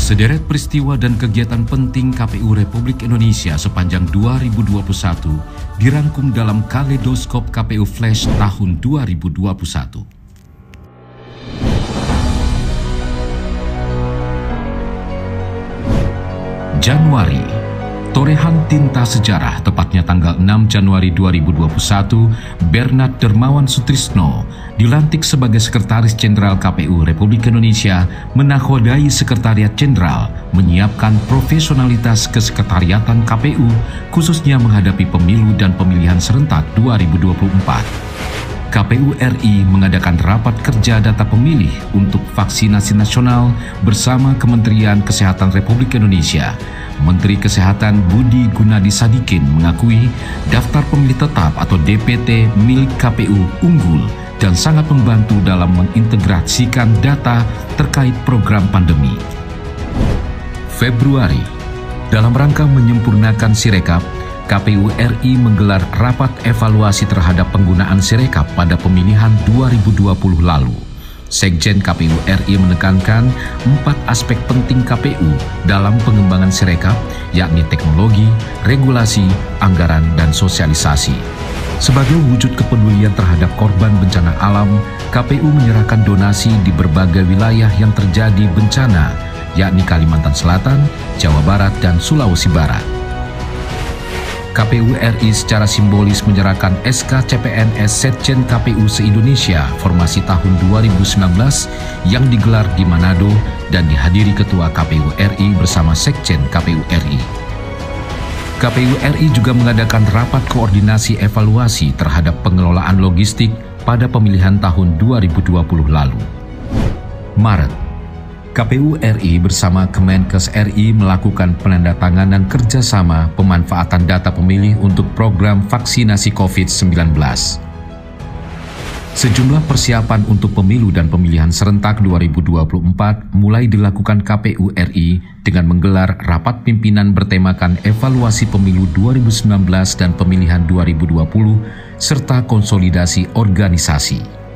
Sederet peristiwa dan kegiatan penting KPU Republik Indonesia sepanjang 2021 dirangkum dalam Kaleidoskop KPU Flash tahun 2021. Januari, torehan tinta sejarah, tepatnya tanggal 6 Januari 2021, Bernard Dermawan Sutrisno dilantik sebagai Sekretaris Jenderal KPU Republik Indonesia, menakodai Sekretariat Jenderal menyiapkan profesionalitas kesekretariatan KPU, khususnya menghadapi pemilu dan pemilihan serentak 2024. KPU RI mengadakan rapat kerja data pemilih untuk vaksinasi nasional bersama Kementerian Kesehatan Republik Indonesia. Menteri Kesehatan Budi Gunadi Sadikin mengakui daftar pemilih tetap atau DPT milik KPU unggul dan sangat membantu dalam mengintegrasikan data terkait program pandemi. Februari, dalam rangka menyempurnakan Sirekap, KPU RI menggelar rapat evaluasi terhadap penggunaan Sirekap pada pemilihan 2020 lalu. Sekjen KPU RI menekankan 4 aspek penting KPU dalam pengembangan Sirekap, yakni teknologi, regulasi, anggaran, dan sosialisasi. Sebagai wujud kepedulian terhadap korban bencana alam, KPU menyerahkan donasi di berbagai wilayah yang terjadi bencana, yakni Kalimantan Selatan, Jawa Barat, dan Sulawesi Barat. KPU RI secara simbolis menyerahkan SK CPNS Setjen KPU se-Indonesia formasi tahun 2019 yang digelar di Manado dan dihadiri Ketua KPU RI bersama Sekjen KPU RI. KPU RI juga mengadakan rapat koordinasi evaluasi terhadap pengelolaan logistik pada pemilihan tahun 2020 lalu. Maret, KPU RI bersama Kemenkes RI melakukan penandatanganan kerjasama pemanfaatan data pemilih untuk program vaksinasi COVID-19. Sejumlah persiapan untuk pemilu dan pemilihan serentak 2024 mulai dilakukan KPU RI dengan menggelar rapat pimpinan bertemakan evaluasi pemilu 2019 dan pemilihan 2020 serta konsolidasi organisasi.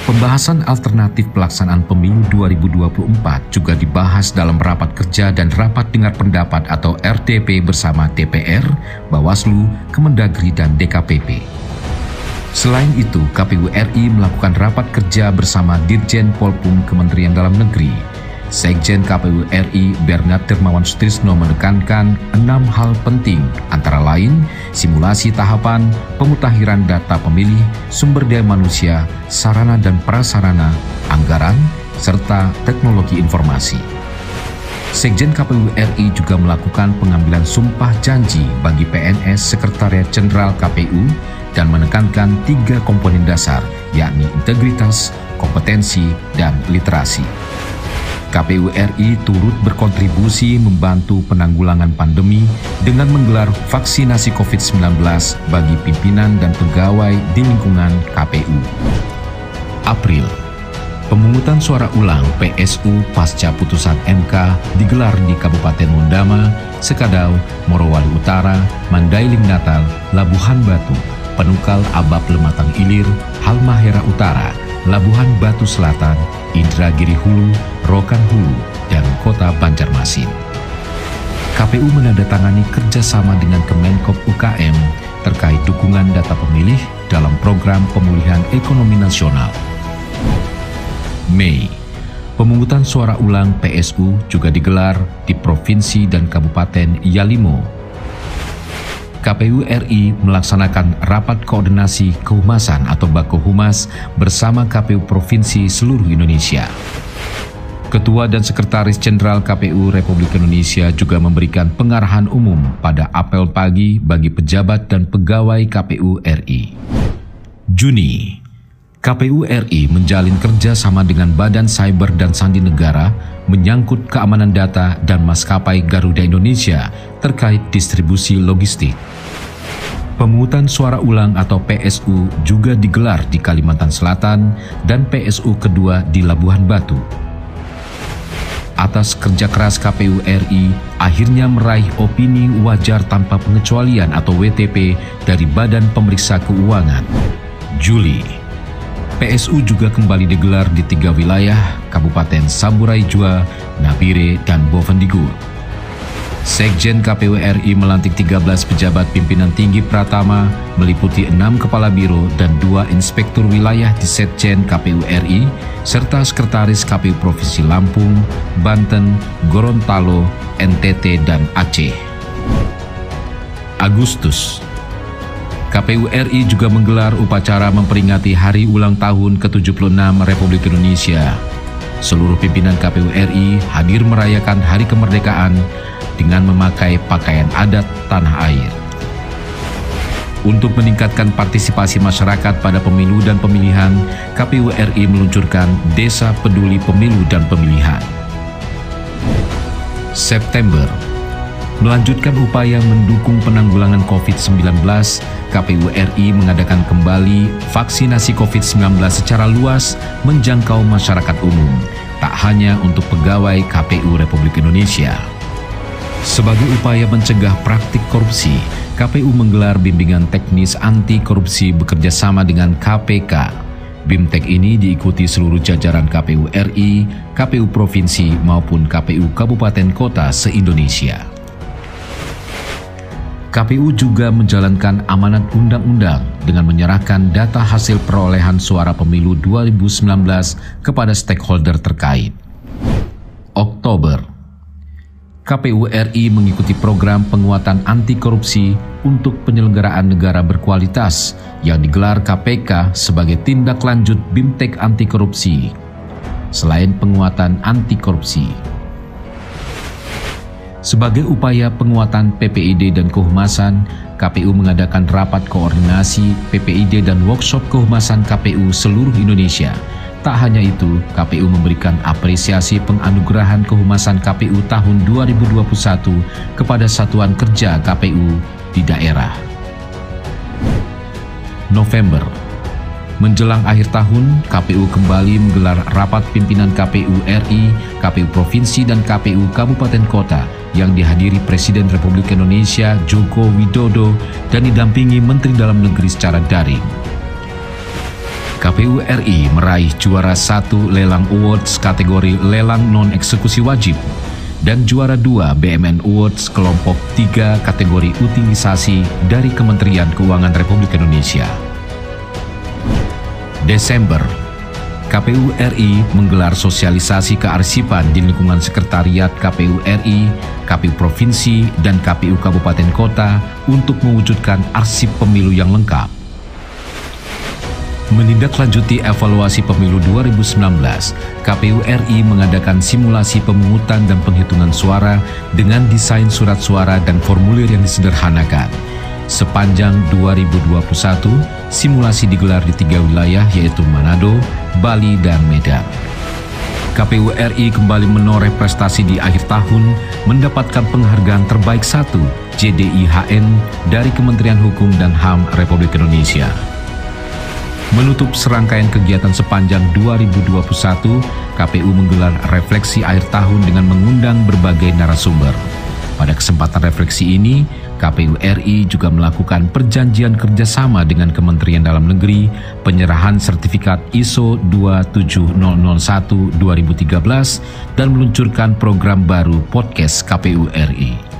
Pembahasan alternatif pelaksanaan pemilu 2024 juga dibahas dalam rapat kerja dan rapat dengar pendapat atau RDP bersama DPR, Bawaslu, Kemendagri, dan DKPP. Selain itu, KPU RI melakukan rapat kerja bersama Dirjen Polpum Kementerian Dalam Negeri. Sekjen KPU RI Bernard Dermawan Sutrisno menekankan 6 hal penting, antara lain simulasi tahapan, pemutakhiran data pemilih, sumber daya manusia, sarana dan prasarana, anggaran, serta teknologi informasi. Sekjen KPU RI juga melakukan pengambilan sumpah janji bagi PNS Sekretariat Jenderal KPU dan menekankan 3 komponen dasar, yakni integritas, kompetensi, dan literasi. KPU RI turut berkontribusi membantu penanggulangan pandemi dengan menggelar vaksinasi COVID-19 bagi pimpinan dan pegawai di lingkungan KPU. April, pemungutan suara ulang PSU pasca putusan MK digelar di Kabupaten Mondama, Sekadau, Morowali Utara, Mandailing Natal, Labuhan Batu, Penukal Abab Lematang Ilir, Halmahera Utara, Labuhan Batu Selatan, Indragiri Hulu, Rokan Hulu, dan Kota Banjarmasin. KPU menandatangani kerjasama dengan Kemenkop UKM terkait dukungan data pemilih dalam program pemulihan ekonomi nasional. Mei, pemungutan suara ulang PSU juga digelar di Provinsi dan Kabupaten Yalimo. KPU RI melaksanakan rapat koordinasi kehumasan atau Bakohumas bersama KPU Provinsi seluruh Indonesia. Ketua dan Sekretaris Jenderal KPU Republik Indonesia juga memberikan pengarahan umum pada apel pagi bagi pejabat dan pegawai KPU RI. Juni, KPU RI menjalin kerjasama dengan Badan Cyber dan Sandi Negara menyangkut keamanan data dan maskapai Garuda Indonesia terkait distribusi logistik. Pemungutan suara ulang atau PSU juga digelar di Kalimantan Selatan dan PSU kedua di Labuhan Batu. Atas kerja keras KPU RI, akhirnya meraih opini wajar tanpa pengecualian atau WTP dari Badan Pemeriksa Keuangan. Juli, PSU juga kembali digelar di 3 wilayah, Kabupaten Saburai Jua, Nabire, dan Bovendigul. Sekjen KPU RI melantik 13 pejabat pimpinan tinggi Pratama, meliputi 6 kepala biro dan 2 inspektur wilayah di Setjen KPU RI, serta sekretaris KPU Provinsi Lampung, Banten, Gorontalo, NTT, dan Aceh. Agustus, KPU RI juga menggelar upacara memperingati Hari Ulang Tahun ke-76 Republik Indonesia. Seluruh pimpinan KPU RI hadir merayakan Hari Kemerdekaan dengan memakai pakaian adat tanah air. Untuk meningkatkan partisipasi masyarakat pada pemilu dan pemilihan, KPU RI meluncurkan Desa Peduli Pemilu dan Pemilihan. September, melanjutkan upaya mendukung penanggulangan COVID-19, KPU RI mengadakan kembali vaksinasi COVID-19 secara luas menjangkau masyarakat umum, tak hanya untuk pegawai KPU Republik Indonesia. Sebagai upaya mencegah praktik korupsi, KPU menggelar bimbingan teknis anti korupsi bekerjasama dengan KPK. BIMTEK ini diikuti seluruh jajaran KPU RI, KPU Provinsi maupun KPU Kabupaten Kota se-Indonesia. KPU juga menjalankan amanat undang-undang dengan menyerahkan data hasil perolehan suara pemilu 2019 kepada stakeholder terkait. Oktober, KPU RI mengikuti program penguatan anti korupsi untuk penyelenggaraan negara berkualitas yang digelar KPK sebagai tindak lanjut BIMTEK anti korupsi. Selain penguatan anti korupsi, sebagai upaya penguatan PPID dan kehumasan, KPU mengadakan rapat koordinasi PPID dan workshop kehumasan KPU seluruh Indonesia. Tak hanya itu, KPU memberikan apresiasi penganugerahan kehumasan KPU tahun 2021 kepada satuan kerja KPU di daerah. November, menjelang akhir tahun, KPU kembali menggelar rapat pimpinan KPU RI, KPU Provinsi dan KPU Kabupaten Kota yang dihadiri Presiden Republik Indonesia Joko Widodo dan didampingi Menteri Dalam Negeri secara daring. KPU RI meraih juara 1 Lelang Awards kategori Lelang Non-Eksekusi Wajib dan juara 2 BMN Awards kelompok 3 kategori utilisasi dari Kementerian Keuangan Republik Indonesia. Desember, KPU RI menggelar sosialisasi kearsipan di lingkungan Sekretariat KPU RI, KPU Provinsi, dan KPU Kabupaten Kota untuk mewujudkan arsip pemilu yang lengkap. Menindaklanjuti evaluasi pemilu 2019, KPU RI mengadakan simulasi pemungutan dan penghitungan suara dengan desain surat suara dan formulir yang disederhanakan. Sepanjang 2021, simulasi digelar di 3 wilayah yaitu Manado, Bali, dan Medan. KPU RI kembali menoreh prestasi di akhir tahun, mendapatkan penghargaan terbaik 1 JDIHN dari Kementerian Hukum dan HAM Republik Indonesia. Menutup serangkaian kegiatan sepanjang 2021, KPU menggelar refleksi akhir tahun dengan mengundang berbagai narasumber. Pada kesempatan refleksi ini, KPU RI juga melakukan perjanjian kerjasama dengan Kementerian Dalam Negeri, penyerahan sertifikat ISO 27001-2013, dan meluncurkan program baru podcast KPU RI.